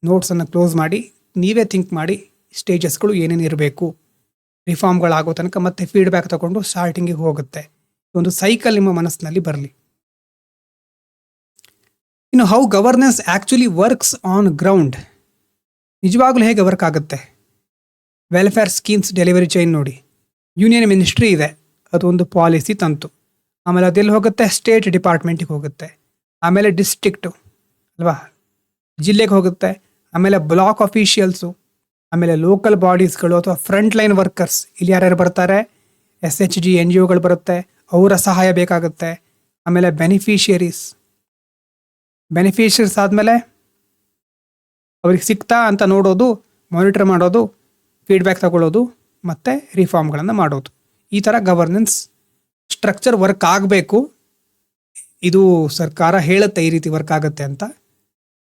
ನೋಟ್ಸನ್ನು ಕ್ಲೋಸ್ ಮಾಡಿ ನೀವೇ ಥಿಂಕ್ ಮಾಡಿ ಸ್ಟೇಜಸ್ಗಳು ಏನೇನು ಇರಬೇಕು, ರಿಫಾರ್ಮ್ಗಳಾಗೋ ತನಕ ಮತ್ತೆ ಫೀಡ್ಬ್ಯಾಕ್ ತಗೊಂಡು ಸ್ಟಾರ್ಟಿಂಗಿಗೆ ಹೋಗುತ್ತೆ. ಒಂದು ಸೈಕಲ್ ನಿಮ್ಮ ಮನಸ್ಸಿನಲ್ಲಿ ಬರಲಿ. ಇನ್ನು how governance actually works on ground, ನಿಜವಾಗ್ಲೂ ಹೇಗೆ ವರ್ಕ್ ಆಗುತ್ತೆ? ವೆಲ್ಫೇರ್ ಸ್ಕೀಮ್ಸ್ ಡೆಲಿವರಿ ಚೈನ್ ನೋಡಿ. ಯೂನಿಯನ್ ಮಿನಿಸ್ಟ್ರಿ ಇದೆ, ಅದು ಒಂದು ಪಾಲಿಸಿ ತಂತು. ಆಮೇಲೆ ಅದೆಲ್ಲಿ ಹೋಗುತ್ತೆ? ಸ್ಟೇಟ್ ಡಿಪಾರ್ಟ್ಮೆಂಟಿಗೆ ಹೋಗುತ್ತೆ. ಆಮೇಲೆ ಡಿಸ್ಟ್ರಿಕ್ಟು ಅಲ್ವಾ, ಜಿಲ್ಲೆಗೆ ಹೋಗುತ್ತೆ. ಆಮೇಲೆ ಬ್ಲಾಕ್ ಅಫಿಷಿಯಲ್ಸು, ಆಮೇಲೆ ಲೋಕಲ್ ಬಾಡೀಸ್ಗಳು ಅಥವಾ ಫ್ರಂಟ್ ಲೈನ್ ವರ್ಕರ್ಸ್, ಇಲ್ಲಿ ಯಾರ್ಯಾರು ಬರ್ತಾರೆ? SHG NGOಗಳು ಬರುತ್ತೆ, ಅವರ ಸಹಾಯ ಬೇಕಾಗುತ್ತೆ. ಆಮೇಲೆ ಬೆನಿಫಿಷಿಯರೀಸ್ ಆದಮೇಲೆ ಅವ್ರಿಗೆ ಸಿಗ್ತಾ ಅಂತ ನೋಡೋದು, ಮಾನಿಟರ್ ಮಾಡೋದು, ಫೀಡ್ಬ್ಯಾಕ್ ತಗೊಳ್ಳೋದು, ಮತ್ತು ರಿಫಾರ್ಮ್ಗಳನ್ನು ಮಾಡೋದು. ಈ ಥರ ಗವರ್ನೆನ್ಸ್ ಸ್ಟ್ರಕ್ಚರ್ ವರ್ಕ್ ಆಗಬೇಕು. ಇದು ಸರ್ಕಾರ ಹೇಳುತ್ತೆ ಈ ರೀತಿ ವರ್ಕ್ ಆಗುತ್ತೆ ಅಂತ,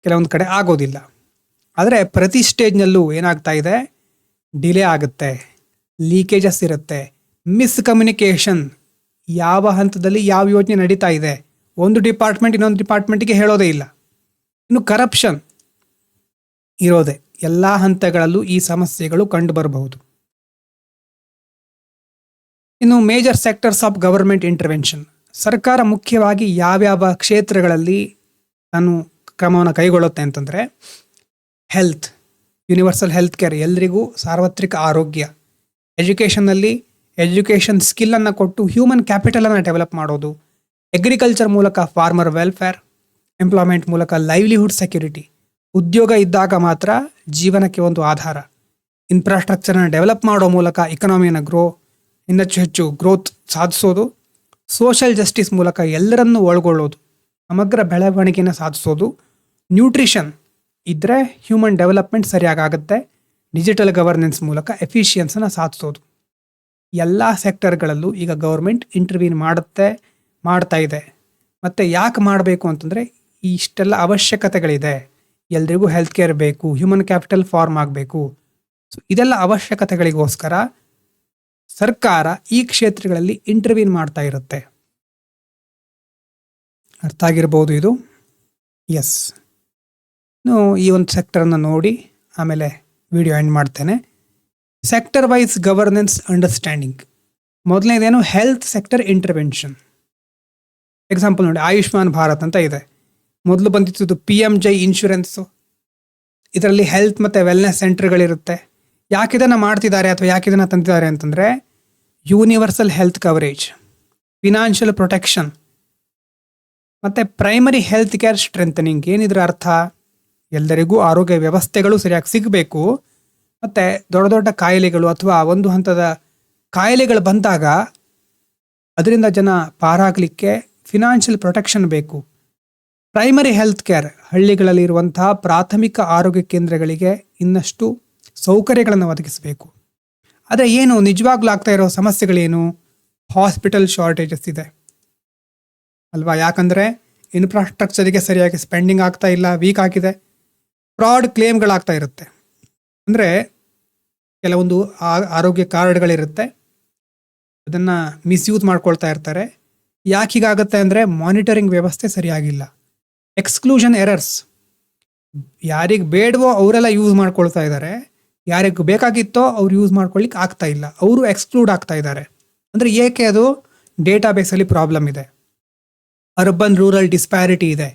ಕೆಲವೊಂದು ಕಡೆ ಆಗೋದಿಲ್ಲ. ಆದರೆ ಪ್ರತಿ ಸ್ಟೇಜ್ನಲ್ಲೂ ಏನಾಗ್ತಾ ಇದೆ? ಡಿಲೇ ಆಗುತ್ತೆ, ಲೀಕೇಜಸ್ ಇರುತ್ತೆ, ಮಿಸ್ಕಮ್ಯುನಿಕೇಷನ್, ಯಾವ ಹಂತದಲ್ಲಿ ಯಾವ ಯೋಜನೆ ನಡೀತಾ ಇದೆ ಒಂದು ಡಿಪಾರ್ಟ್ಮೆಂಟ್ ಇನ್ನೊಂದು ಡಿಪಾರ್ಟ್ಮೆಂಟಿಗೆ ಹೇಳೋದೇ ಇಲ್ಲ. ಇನ್ನು ಕರಪ್ಷನ್, ಇರೋದೆ. ಎಲ್ಲ ಹಂತಗಳಲ್ಲೂ ಈ ಸಮಸ್ಯೆಗಳು ಕಂಡುಬರಬಹುದು. ಇನ್ನು major sectors of government intervention. ಸರ್ಕಾರ ಮುಖ್ಯವಾಗಿ ಯಾವ್ಯಾವ ಕ್ಷೇತ್ರಗಳಲ್ಲಿ ತಾನು ಕ್ರಮವನ್ನು ಕೈಗೊಳ್ಳುತ್ತೆ ಅಂತಂದರೆ, ಹೆಲ್ತ್, ಯೂನಿವರ್ಸಲ್ ಹೆಲ್ತ್ ಕೇರ್, ಎಲ್ರಿಗೂ ಸಾರ್ವತ್ರಿಕ ಆರೋಗ್ಯ. ಎಜುಕೇಷನ್ನಲ್ಲಿ ಎಜುಕೇಷನ್ ಸ್ಕಿಲ್ಲನ್ನು ಕೊಟ್ಟು ಹ್ಯೂಮನ್ ಕ್ಯಾಪಿಟಲನ್ನು ಡೆವಲಪ್ ಮಾಡೋದು. ಅಗ್ರಿಕಲ್ಚರ್ ಮೂಲಕ ಫಾರ್ಮರ್ ವೆಲ್ಫೇರ್. ಎಂಪ್ಲಾಯ್ಮೆಂಟ್ ಮೂಲಕ ಲೈವ್ಲಿಹುಡ್ ಸೆಕ್ಯೂರಿಟಿ, ಉದ್ಯೋಗ ಇದ್ದಾಗ ಮಾತ್ರ ಜೀವನಕ್ಕೆ ಒಂದು ಆಧಾರ. ಇನ್ಫ್ರಾಸ್ಟ್ರಕ್ಚರ್ನ ಡೆವಲಪ್ ಮಾಡೋ ಮೂಲಕ ಇಕನಾಮಿಯನ್ನು ಇನ್ನಷ್ಟು ಹೆಚ್ಚು ಗ್ರೋತ್ ಸಾಧಿಸೋದು. ಸೋಷಲ್ ಜಸ್ಟಿಸ್ ಮೂಲಕ ಎಲ್ಲರನ್ನೂ ಒಳಗೊಳ್ಳೋದು, ಸಮಗ್ರ ಬೆಳವಣಿಗೆನ ಸಾಧಿಸೋದು. ನ್ಯೂಟ್ರಿಷನ್ ಇದ್ದರೆ ಹ್ಯೂಮನ್ ಡೆವಲಪ್ಮೆಂಟ್ ಸರಿಯಾಗುತ್ತೆ. ಡಿಜಿಟಲ್ ಗವರ್ನೆನ್ಸ್ ಮೂಲಕ ಎಫಿಷಿಯನ್ಸನ್ನು ಸಾಧಿಸೋದು. ಎಲ್ಲ ಸೆಕ್ಟರ್ಗಳಲ್ಲೂ ಈಗ ಗೌರ್ಮೆಂಟ್ ಇಂಟರ್ವ್ಯೂನ್ ಮಾಡ್ತಾ ಇದೆ. ಮತ್ತು ಯಾಕೆ ಮಾಡಬೇಕು ಅಂತಂದರೆ, ಇಷ್ಟೆಲ್ಲ ಅವಶ್ಯಕತೆಗಳಿದೆ. ಎಲ್ರಿಗೂ ಹೆಲ್ತ್ ಕೇರ್ ಬೇಕು, ಹ್ಯೂಮನ್ ಕ್ಯಾಪಿಟಲ್ ಫಾರ್ಮ್ ಆಗಬೇಕು. ಸೊ ಇದೆಲ್ಲ ಅವಶ್ಯಕತೆಗಳಿಗೋಸ್ಕರ ಸರ್ಕಾರ ಈ ಕ್ಷೇತ್ರಗಳಲ್ಲಿ ಇಂಟರ್ವ್ಯೂನ್ ಮಾಡ್ತಾ ಇರುತ್ತೆ. ಅರ್ಥ ಆಗಿರ್ಬೋದು ಇದು. ಎಸ್, ಈ ಒಂದು ಸೆಕ್ಟರನ್ನು ನೋಡಿ ಆಮೇಲೆ ವಿಡಿಯೋ ಎಂಡ್ ಮಾಡ್ತೇನೆ. Sector wise governance understanding. ಮೊದಲನೇದೇನು ಹೆಲ್ತ್ ಸೆಕ್ಟರ್ ಇಂಟರ್ವೆನ್ಷನ್. ಎಕ್ಸಾಂಪಲ್ ನೋಡಿ, ಆಯುಷ್ಮಾನ್ ಭಾರತ್ ಅಂತ ಇದೆ. ಮೊದಲು ಬಂದಿತ್ತು PMJ ಇನ್ಶೂರೆನ್ಸು. ಇದರಲ್ಲಿ ಹೆಲ್ತ್ ಮತ್ತು ವೆಲ್ನೆಸ್ ಸೆಂಟರ್ಗಳಿರುತ್ತೆ. ಯಾಕಿದನ್ನು ಮಾಡ್ತಿದ್ದಾರೆ ಅಥವಾ ಯಾಕಿದನ್ನು ತಂದಿದ್ದಾರೆ ಅಂತಂದರೆ, universal health coverage, financial protection ಮತ್ತು ಪ್ರೈಮರಿ ಹೆಲ್ತ್ ಕೇರ್ ಸ್ಟ್ರೆಂಥನಿಂಗ್. ಏನಿದ್ರ ಅರ್ಥ? ಎಲ್ಲರಿಗೂ ಆರೋಗ್ಯ ವ್ಯವಸ್ಥೆಗಳು ಸರಿಯಾಗಿ ಸಿಗಬೇಕು. ಮತ್ತು ದೊಡ್ಡ ದೊಡ್ಡ ಕಾಯಿಲೆಗಳು ಅಥವಾ ಒಂದು ಹಂತದ ಕಾಯಿಲೆಗಳು ಬಂದಾಗ ಅದರಿಂದ ಜನ ಪಾರಾಗಲಿಕ್ಕೆ ಫಿನಾನ್ಷಿಯಲ್ ಪ್ರೊಟೆಕ್ಷನ್ ಬೇಕು. ಪ್ರೈಮರಿ ಹೆಲ್ತ್ ಕೇರ್, ಹಳ್ಳಿಗಳಲ್ಲಿ ಇರುವಂತಹ ಪ್ರಾಥಮಿಕ ಆರೋಗ್ಯ ಕೇಂದ್ರಗಳಿಗೆ ಇನ್ನಷ್ಟು ಸೌಕರ್ಯಗಳನ್ನು ಒದಗಿಸಬೇಕು. ಆದರೆ ಏನು ನಿಜವಾಗ್ಲೂ ಆಗ್ತಾ ಇರೋ ಸಮಸ್ಯೆಗಳೇನು? ಹಾಸ್ಪಿಟಲ್ ಶಾರ್ಟೇಜಸ್ ಇದೆ ಅಲ್ವಾ? ಯಾಕಂದರೆ ಇನ್ಫ್ರಾಸ್ಟ್ರಕ್ಚರಿಗೆ ಸರಿಯಾಗಿ ಸ್ಪೆಂಡಿಂಗ್ ಆಗ್ತಾ ಇಲ್ಲ, ವೀಕ್ ಆಗಿದೆ. ಫ್ರಾಡ್ ಕ್ಲೇಮ್ಗಳಾಗ್ತಾ ಇರುತ್ತೆ. ಅಂದರೆ ಕೆಲವೊಂದು ಆರೋಗ್ಯ ಕಾರ್ಡ್ಗಳಿರುತ್ತೆ, ಅದನ್ನು ಮಿಸ್ಯೂಸ್ ಮಾಡ್ಕೊಳ್ತಾ ಇರ್ತಾರೆ. ಯಾಕೆ ಹೀಗಾಗುತ್ತೆ ಅಂದರೆ ಮಾನಿಟರಿಂಗ್ ವ್ಯವಸ್ಥೆ ಸರಿಯಾಗಿಲ್ಲ. ಎಕ್ಸ್ಕ್ಲೂಷನ್ ಎರರ್ಸ್, ಯಾರಿಗೆ ಬೇಡವೋ ಅವರೆಲ್ಲ ಯೂಸ್ ಮಾಡ್ಕೊಳ್ತಾ ಇದ್ದಾರೆ, ಯಾರಿಗೆ ಬೇಕಾಗಿತ್ತೋ ಅವ್ರು ಯೂಸ್ ಮಾಡ್ಕೊಳ್ಳಿಕ್ಕೆ ಆಗ್ತಾ ಇಲ್ಲ, ಅವರು ಎಕ್ಸ್ಕ್ಲೂಡ್ ಆಗ್ತಾ ಇದ್ದಾರೆ. ಅಂದರೆ ಏಕೆ? ಅದು ಡೇಟಾಬೇಸಲ್ಲಿ ಪ್ರಾಬ್ಲಮ್ ಇದೆ. ಅರ್ಬನ್ ರೂರಲ್ ಡಿಸ್ಪ್ಯಾರಿಟಿ ಇದೆ.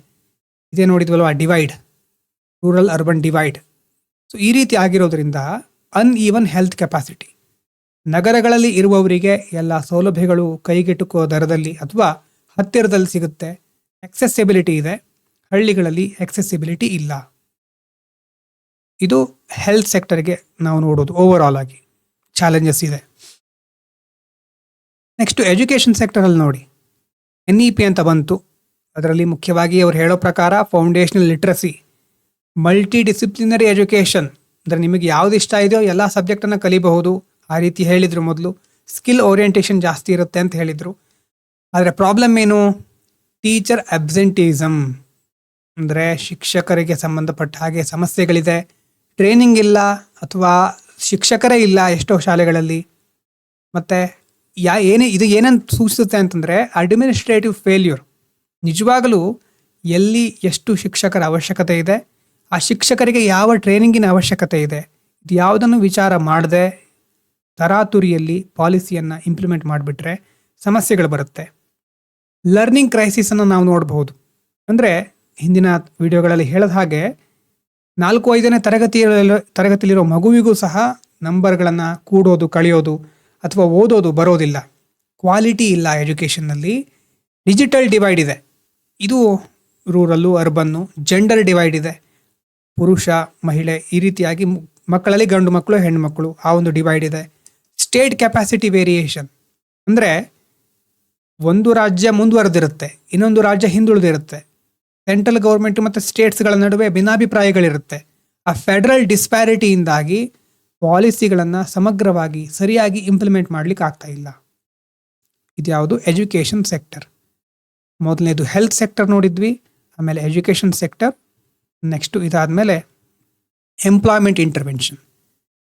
ಇದೇ ನೋಡಿದ್ವಲ್ವ, divide, rural urban divide. So ಈ ರೀತಿ ಆಗಿರೋದ್ರಿಂದ ಅನ್ಈವನ್ ಹೆಲ್ತ್ ಕೆಪಾಸಿಟಿ. ನಗರಗಳಲ್ಲಿ ಇರುವವರಿಗೆ ಎಲ್ಲ ಸೌಲಭ್ಯಗಳು ಕೈಗೆಟುಕುವ ದರದಲ್ಲಿ ಅಥವಾ ಹತ್ತಿರದಲ್ಲಿ ಸಿಗುತ್ತೆ. ಎಕ್ಸೆಸಿಬಿಲಿಟಿ ಇದೆ, ಹಳ್ಳಿಗಳಲ್ಲಿ ಎಕ್ಸೆಸಿಬಿಲಿಟಿ ಇಲ್ಲ. ಇದು ಹೆಲ್ತ್ ಸೆಕ್ಟರ್ಗೆ ನಾವು ನೋಡೋದು ಓವರ್ ಆಲ್ ಆಗಿ ಚಾಲೆಂಜಸ್ ಇದೆ. ನೆಕ್ಸ್ಟು ಎಜುಕೇಷನ್ ಸೆಕ್ಟರಲ್ಲಿ ನೋಡಿ, NEP ಅಂತ ಬಂತು. ಅದರಲ್ಲಿ ಮುಖ್ಯವಾಗಿ ಅವ್ರು ಹೇಳೋ ಪ್ರಕಾರ foundational literacy, multi disciplinary education, ಅಂದರೆ ನಿಮಗೆ ಯಾವ್ದು ಇಷ್ಟ ಇದೆಯೋ ಎಲ್ಲ ಸಬ್ಜೆಕ್ಟನ್ನು ಕಲಿಬಹುದು, ಆ ರೀತಿ ಹೇಳಿದರು ಮೊದಲು. ಸ್ಕಿಲ್ ಓರಿಯೆಂಟೇಷನ್ ಜಾಸ್ತಿ ಇರುತ್ತೆ ಅಂತ ಹೇಳಿದರು. ಆದರೆ ಪ್ರಾಬ್ಲಮ್ ಏನು? ಟೀಚರ್ ಅಬ್ಸೆಂಟೀಸಮ್, ಅಂದರೆ ಶಿಕ್ಷಕರಿಗೆ ಸಂಬಂಧಪಟ್ಟ ಹಾಗೆ ಸಮಸ್ಯೆಗಳಿದೆ. ಟ್ರೈನಿಂಗ್ ಇಲ್ಲ ಅಥವಾ ಶಿಕ್ಷಕರೇ ಇಲ್ಲ ಎಷ್ಟೋ ಶಾಲೆಗಳಲ್ಲಿ. ಮತ್ತು ಇದು ಏನಂತ ಸೂಚಿಸುತ್ತೆ ಅಂತಂದರೆ ಅಡ್ಮಿನಿಸ್ಟ್ರೇಟಿವ್ ಫೇಲ್ಯೂರ್. ನಿಜವಾಗಲೂ ಎಲ್ಲಿ ಎಷ್ಟು ಶಿಕ್ಷಕರ ಅವಶ್ಯಕತೆ ಇದೆ, ಆ ಶಿಕ್ಷಕರಿಗೆ ಯಾವ ಟ್ರೈನಿಂಗಿನ ಅವಶ್ಯಕತೆ ಇದೆ, ಇದು ಯಾವುದನ್ನು ವಿಚಾರ ಮಾಡದೆ ತರಾತುರಿಯಲ್ಲಿ ಪಾಲಿಸಿಯನ್ನು ಇಂಪ್ಲಿಮೆಂಟ್ ಮಾಡಿಬಿಟ್ರೆ ಸಮಸ್ಯೆಗಳು ಬರುತ್ತೆ. ಲರ್ನಿಂಗ್ ಕ್ರೈಸಿಸನ್ನು ನಾವು ನೋಡಬಹುದು. ಅಂದರೆ ಹಿಂದಿನ ವಿಡಿಯೋಗಳಲ್ಲಿ ಹೇಳಿದ ಹಾಗೆ 4-5ನೇ ತರಗತಿಯಲ್ಲಿರೋ ಮಗುವಿಗೂ ಸಹ ನಂಬರ್ಗಳನ್ನು ಕೂಡೋದು, ಕಳೆಯೋದು ಅಥವಾ ಓದೋದು ಬರೋದಿಲ್ಲ. ಕ್ವಾಲಿಟಿ ಇಲ್ಲ ಎಜುಕೇಷನ್ನಲ್ಲಿ. ಡಿಜಿಟಲ್ ಡಿವೈಡ್ ಇದೆ, ಇದು ರೂರಲ್ಲು ಅರ್ಬನ್ನು. ಜೆಂಡರ್ ಡಿವೈಡ್ ಇದೆ, ಪುರುಷ ಮಹಿಳೆ ಈ ರೀತಿಯಾಗಿ ಮಕ್ಕಳಲ್ಲಿ ಗಂಡು ಮಕ್ಕಳು ಹೆಣ್ಣು ಮಕ್ಕಳು, ಆ ಒಂದು ಡಿವೈಡ್ ಇದೆ. ಸ್ಟೇಟ್ ಕೆಪಾಸಿಟಿ ವೇರಿಯೇಷನ್, ಅಂದರೆ ಒಂದು ರಾಜ್ಯ ಮುಂದುವರೆದಿರುತ್ತೆ, ಇನ್ನೊಂದು ರಾಜ್ಯ ಹಿಂದುಳಿದಿರುತ್ತೆ. ಸೆಂಟ್ರಲ್ ಗೌರ್ಮೆಂಟ್ ಮತ್ತು ಸ್ಟೇಟ್ಸ್ಗಳ ನಡುವೆ ಭಿನ್ನಾಭಿಪ್ರಾಯಗಳಿರುತ್ತೆ. ಆ ಫೆಡರಲ್ ಡಿಸ್ಪ್ಯಾರಿಟಿಯಿಂದಾಗಿ ಪಾಲಿಸಿಗಳನ್ನು ಸಮಗ್ರವಾಗಿ ಸರಿಯಾಗಿ ಇಂಪ್ಲಿಮೆಂಟ್ ಮಾಡಲಿಕ್ಕೆ ಆಗ್ತಾ ಇಲ್ಲ. ಇದ್ಯಾವುದು? Education sector. ಮೊದಲನೇದು ಹೆಲ್ತ್ ಸೆಕ್ಟರ್ ನೋಡಿದ್ವಿ, ಆಮೇಲೆ ಎಜುಕೇಷನ್ ಸೆಕ್ಟರ್. ನೆಕ್ಸ್ಟು ಇದಾದಮೇಲೆ ಎಂಪ್ಲಾಯ್ಮೆಂಟ್ ಇಂಟರ್ವೆನ್ಷನ್,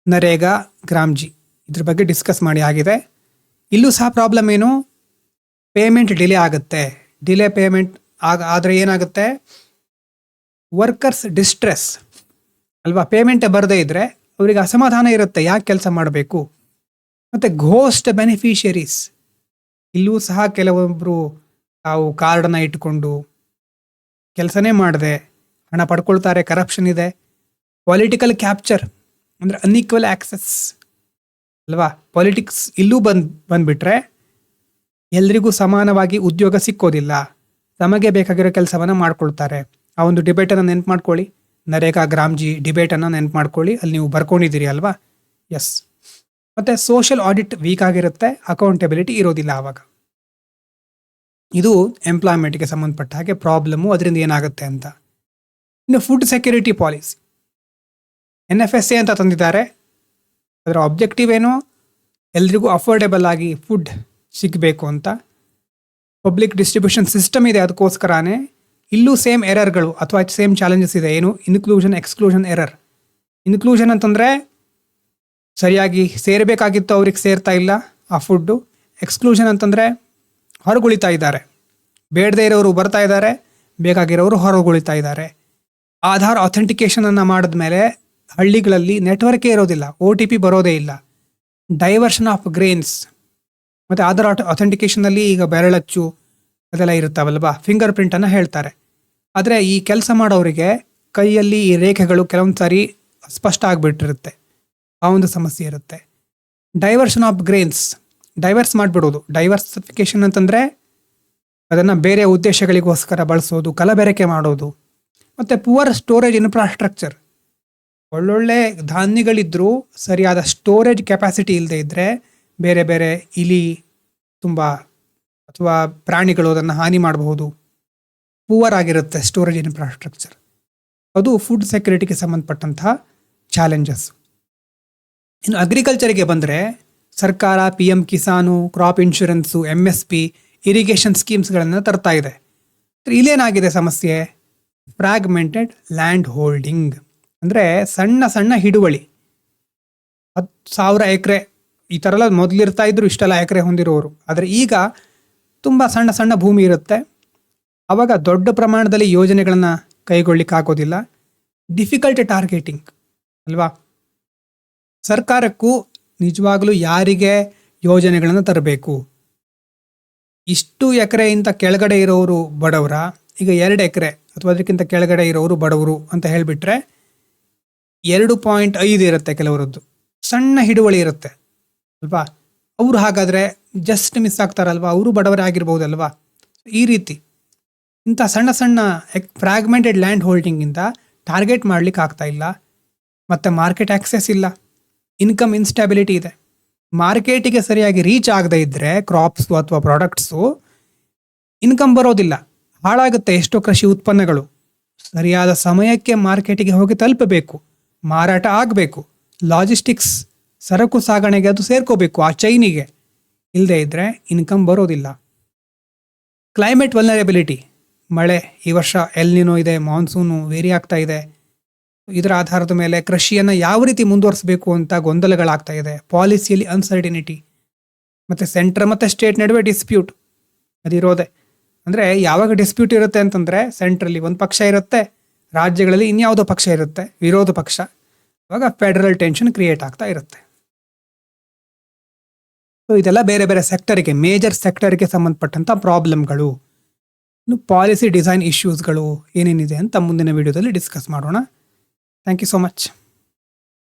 ನರೇಗಾ, ಗ್ರಾಮ್ಜಿ, ಇದ್ರ ಬಗ್ಗೆ ಡಿಸ್ಕಸ್ ಮಾಡಿ ಆಗಿದೆ. ಇಲ್ಲೂ ಸಹ ಪ್ರಾಬ್ಲಮ್ ಏನು? ಪೇಮೆಂಟ್ ಡಿಲೇ ಆಗುತ್ತೆ. ಡಿಲೇ ಪೇಮೆಂಟ್ ಆದರೆ ಏನಾಗುತ್ತೆ? ವರ್ಕರ್ಸ್ ಡಿಸ್ಟ್ರೆಸ್, ಅಲ್ವಾ? ಪೇಮೆಂಟೇ ಬರದೇ ಇದ್ರೆ ಅವರಿಗೆ ಅಸಮಾಧಾನ ಇರುತ್ತೆ, ಯಾಕೆ ಕೆಲಸ ಮಾಡಬೇಕು. ಮತ್ತು ಘೋಸ್ಟ್ ಬೆನಿಫಿಷಿಯರೀಸ್, ಇಲ್ಲೂ ಸಹ ಕೆಲವೊಬ್ಬರು ತಾವು ಕಾರ್ಡನ್ನು ಇಟ್ಕೊಂಡು ಕೆಲಸನೇ ಮಾಡದೆ ಹಣ ಪಡ್ಕೊಳ್ತಾರೆ. ಕರಪ್ಷನ್ ಇದೆ. ಪೊಲಿಟಿಕಲ್ ಕ್ಯಾಪ್ಚರ್ ಅಂದರೆ ಅನ್ಈಕ್ವಲ್ ಆಕ್ಸೆಸ್ ಅಲ್ವಾ? ಪಾಲಿಟಿಕ್ಸ್ ಇಲ್ಲೂ ಬಂದ್ಬಿಟ್ರೆ ಎಲ್ರಿಗೂ ಸಮಾನವಾಗಿ ಉದ್ಯೋಗ ಸಿಕ್ಕೋದಿಲ್ಲ. ತಮಗೆ ಬೇಕಾಗಿರೋ ಕೆಲಸವನ್ನು ಮಾಡ್ಕೊಳ್ತಾರೆ. ಆ ಒಂದು ಡಿಬೇಟನ್ನು ನೆನ್ಪು ಮಾಡ್ಕೊಳ್ಳಿ, ನರೇಗಾ ಗ್ರಾಮ್ಜಿ ಡಿಬೇಟನ್ನು ನೆನ್ಪು ಮಾಡ್ಕೊಳ್ಳಿ, ಅಲ್ಲಿ ನೀವು ಬರ್ಕೊಂಡಿದ್ದೀರಿ ಅಲ್ವಾ? ಎಸ್. ಮತ್ತು ಸೋಷಿಯಲ್ ಆಡಿಟ್ ವೀಕ್ ಆಗಿರುತ್ತೆ, ಅಕೌಂಟೆಬಿಲಿಟಿ ಇರೋದಿಲ್ಲ ಆವಾಗ. ಇದು ಎಂಪ್ಲಾಯ್ಮೆಂಟ್ಗೆ ಸಂಬಂಧಪಟ್ಟ ಹಾಗೆ ಪ್ರಾಬ್ಲಮ್ಮು, ಅದರಿಂದ ಏನಾಗುತ್ತೆ ಅಂತ. ಇನ್ನು ಫುಡ್ ಸೆಕ್ಯೂರಿಟಿ ಪಾಲಿಸಿ NFSA ಅಂತ ತಂದಿದ್ದಾರೆ. ಅದರ ಆಬ್ಜೆಕ್ಟಿವ್ ಏನು? ಎಲ್ರಿಗೂ ಅಫೋರ್ಡೆಬಲ್ ಆಗಿ ಫುಡ್ ಸಿಗಬೇಕು ಅಂತ. ಪಬ್ಲಿಕ್ ಡಿಸ್ಟ್ರಿಬ್ಯೂಷನ್ ಸಿಸ್ಟಮ್ ಇದೆ, ಅದಕ್ಕೋಸ್ಕರನೇ. ಇಲ್ಲೂ ಸೇಮ್ ಎರರ್ಗಳು ಅಥವಾ ಸೇಮ್ ಚಾಲೆಂಜಸ್ ಇದೆ. ಏನು? Inclusion exclusion error. ಇನ್ಕ್ಲೂಷನ್ ಅಂತಂದರೆ ಸರಿಯಾಗಿ ಸೇರಬೇಕಾಗಿತ್ತು, ಅವ್ರಿಗೆ ಸೇರ್ತಾ ಇಲ್ಲ ಆ ಫುಡ್ಡು. ಎಕ್ಸ್ಕ್ಲೂಷನ್ ಅಂತಂದರೆ ಹೊರಗುಳಿತಾ ಇದ್ದಾರೆ, ಬೇಡದೇ ಇರೋರು ಬರ್ತಾ ಇದ್ದಾರೆ, ಬೇಕಾಗಿರೋರು ಹೊರಗುಳಿತಾ ಇದ್ದಾರೆ. ಆಧಾರ್ ಅಥೆಂಟಿಕೇಷನನ್ನು ಮಾಡಿದ್ಮೇಲೆ ಹಳ್ಳಿಗಳಲ್ಲಿ ನೆಟ್ವರ್ಕೇ ಇರೋದಿಲ್ಲ, OTP ಬರೋದೇ ಇಲ್ಲ. Diversion of grains. ಮತ್ತು ಆಧಾರ್ ಅಥೆಂಟಿಕೇಷನಲ್ಲಿ ಈಗ ಬೆರಳಚ್ಚು ಅದೆಲ್ಲ ಇರುತ್ತಾವಲ್ವಾ, ಫಿಂಗರ್ ಪ್ರಿಂಟನ್ನು ಹೇಳ್ತಾರೆ. ಆದರೆ ಈ ಕೆಲಸ ಮಾಡೋರಿಗೆ ಕೈಯಲ್ಲಿ ಈ ರೇಖೆಗಳು ಕೆಲವೊಂದು ಸಾರಿ ಸ್ಪಷ್ಟ ಆಗಿಬಿಟ್ಟಿರುತ್ತೆ, ಆ ಒಂದು ಸಮಸ್ಯೆ ಇರುತ್ತೆ. ಡೈವರ್ಷನ್ ಆಫ್ ಗ್ರೇನ್ಸ್, ಡೈವರ್ಸ್ ಮಾಡಿಬಿಡೋದು. ಡೈವರ್ಸಿಫಿಕೇಷನ್ ಅಂತಂದರೆ ಅದನ್ನು ಬೇರೆ ಉದ್ದೇಶಗಳಿಗೋಸ್ಕರ ಬಳಸೋದು, ಕಲಬೆರಕೆ ಮಾಡೋದು. ಮತ್ತು ಪುವರ್ ಸ್ಟೋರೇಜ್ ಇನ್ಫ್ರಾಸ್ಟ್ರಕ್ಚರ್. ಒಳ್ಳೊಳ್ಳೆ ಧಾನ್ಯಗಳಿದ್ದರೂ ಸರಿಯಾದ ಸ್ಟೋರೇಜ್ ಕೆಪಾಸಿಟಿ ಇಲ್ಲದೆ ಇದ್ದರೆ ಬೇರೆ ಬೇರೆ ಇಲಿ ತುಂಬ ಅಥವಾ ಪ್ರಾಣಿಗಳು ಅದನ್ನು ಹಾನಿ ಮಾಡಬಹುದು. ಪುವರ್ ಆಗಿರುತ್ತೆ ಸ್ಟೋರೇಜ್ ಇನ್ಫ್ರಾಸ್ಟ್ರಕ್ಚರ್. ಅದು ಫುಡ್ ಸೆಕ್ಯೂರಿಟಿಗೆ ಸಂಬಂಧಪಟ್ಟಂತಹ ಚಾಲೆಂಜಸ್. ಇನ್ನು ಅಗ್ರಿಕಲ್ಚರಿಗೆ ಬಂದರೆ ಸರ್ಕಾರ PM Kisan, crop insurance, MSP, irrigation ಸ್ಕೀಮ್ಸ್ಗಳನ್ನು ತರ್ತಾ ಇದೆ. ಇಲ್ಲೇನಾಗಿದೆ ಸಮಸ್ಯೆ? Fragmented land holding. ಅಂದರೆ ಸಣ್ಣ ಸಣ್ಣ ಹಿಡುವಳಿ, 10,000 ಎಕರೆ ಈ ಥರ ಎಲ್ಲ ಮೊದಲಿರ್ತಾ ಇದ್ರು, ಇಷ್ಟೆಲ್ಲ ಎಕರೆ ಹೊಂದಿರೋರು. ಆದರೆ ಈಗ ತುಂಬ ಸಣ್ಣ ಸಣ್ಣ ಭೂಮಿ ಇರುತ್ತೆ. ಆವಾಗ ದೊಡ್ಡ ಪ್ರಮಾಣದಲ್ಲಿ ಯೋಜನೆಗಳನ್ನು ಕೈಗೊಳ್ಳಿಕ್ಕಾಗೋದಿಲ್ಲ. ಡಿಫಿಕಲ್ಟ್ ಟಾರ್ಗೆಟಿಂಗ್ ಅಲ್ವಾ? ಸರ್ಕಾರಕ್ಕೂ ನಿಜವಾಗಲೂ ಯಾರಿಗೆ ಯೋಜನೆಗಳನ್ನು ತರಬೇಕು? ಇಷ್ಟು ಎಕರೆಯಿಂದ ಕೆಳಗಡೆ ಇರೋರು ಬಡವರ, ಈಗ 2 ಎಕರೆ ಅಥವಾ ಅದಕ್ಕಿಂತ ಕೆಳಗಡೆ ಇರೋರು ಬಡವರು ಅಂತ ಹೇಳಿಬಿಟ್ರೆ 2.5 ಇರುತ್ತೆ ಕೆಲವರದ್ದು. ಸಣ್ಣ ಹಿಡುವಳಿ ಇರುತ್ತೆ ಅಲ್ವಾ? ಅವರು ಹಾಗಾದರೆ ಜಸ್ಟ್ ಮಿಸ್ ಆಗ್ತಾರಲ್ವಾ? ಅವರು ಬಡವರೇ ಆಗಿರ್ಬೋದಲ್ವಾ? ಈ ರೀತಿ ಇಂಥ ಸಣ್ಣ ಸಣ್ಣ ಫ್ರಾಗ್ಮೆಂಟೆಡ್ ಲ್ಯಾಂಡ್ ಹೋಲ್ಡಿಂಗಿಂದ ಟಾರ್ಗೆಟ್ ಮಾಡಲಿಕ್ಕೆ ಆಗ್ತಾ ಇಲ್ಲ. ಮತ್ತು ಮಾರ್ಕೆಟ್ ಆಕ್ಸೆಸ್ ಇಲ್ಲ, ಇನ್ಕಮ್ ಇನ್ಸ್ಟೆಬಿಲಿಟಿ ಇದೆ. ಮಾರ್ಕೆಟಿಗೆ ಸರಿಯಾಗಿ ರೀಚ್ ಆಗದೇ ಇದ್ದರೆ ಕ್ರಾಪ್ಸು ಅಥವಾ ಪ್ರಾಡಕ್ಟ್ಸು ಇನ್ಕಮ್ ಬರೋದಿಲ್ಲ, ಹಾಳಾಗುತ್ತೆ. ಎಷ್ಟೋ ಕೃಷಿ ಉತ್ಪನ್ನಗಳು ಸರಿಯಾದ ಸಮಯಕ್ಕೆ ಮಾರ್ಕೆಟಿಗೆ ಹೋಗಿ ತಲುಪಬೇಕು, ಮಾರಾಟ ಆಗಬೇಕು, ಲಾಜಿಸ್ಟಿಕ್ಸ್ ಸರಕು ಸಾಗಣೆಗೆ ಅದು ಸೇರ್ಕೋಬೇಕು ಆ ಚೈನಿಗೆ. ಇಲ್ಲದೇ ಇದ್ದರೆ ಇನ್ಕಮ್ ಬರೋದಿಲ್ಲ. ಕ್ಲೈಮೇಟ್ ವಲ್ನರೇಬಿಲಿಟಿ, ಮಳೆ ಈ ವರ್ಷ ಎಲ್ ನಿನೋ ಇದೆ, ಮಾನ್ಸೂನು ವೇರಿ ಆಗ್ತಾ ಇದೆ. ಇದರ ಆಧಾರದ ಮೇಲೆ ಕೃಷಿಯನ್ನು ಯಾವ ರೀತಿ ಮುಂದುವರಿಸಬೇಕು ಅಂತ ಗೊಂದಲಗಳಾಗ್ತಾ ಇದೆ. ಪಾಲಿಸಿಯಲ್ಲಿ ಅನ್ಸರ್ಟಿನಿಟಿ, ಮತ್ತು ಸೆಂಟ್ರ್ ಮತ್ತು ಸ್ಟೇಟ್ ನಡುವೆ ಡಿಸ್ಪ್ಯೂಟ್ ಅದಿರೋದೆ. ಅಂದರೆ ಯಾವಾಗ ಡಿಸ್ಪ್ಯೂಟ್ ಇರುತ್ತೆ ಅಂತಂದರೆ ಸೆಂಟ್ರಲ್ಲಿ ಒಂದು ಪಕ್ಷ ಇರುತ್ತೆ, ರಾಜ್ಯಗಳಲ್ಲಿ ಇನ್ಯಾವುದೋ ಪಕ್ಷ ಇರುತ್ತೆ, ವಿರೋಧ ಪಕ್ಷ. ಆವಾಗ ಫೆಡರಲ್ ಟೆನ್ಷನ್ ಕ್ರಿಯೇಟ್ ಆಗ್ತಾ ಇರುತ್ತೆ. ಸೊ ಇದೆಲ್ಲ ಬೇರೆ ಬೇರೆ ಸೆಕ್ಟರಿಗೆ, ಮೇಜರ್ ಸೆಕ್ಟರ್ಗೆ ಸಂಬಂಧಪಟ್ಟಂಥ ಪ್ರಾಬ್ಲಮ್ಗಳು. ಇನ್ನು ಪಾಲಿಸಿ ಡಿಸೈನ್ ಇಶ್ಯೂಸ್ಗಳು ಏನೇನಿದೆ ಅಂತ ಮುಂದಿನ ವಿಡಿಯೋದಲ್ಲಿ ಡಿಸ್ಕಸ್ ಮಾಡೋಣ. Thank you so much.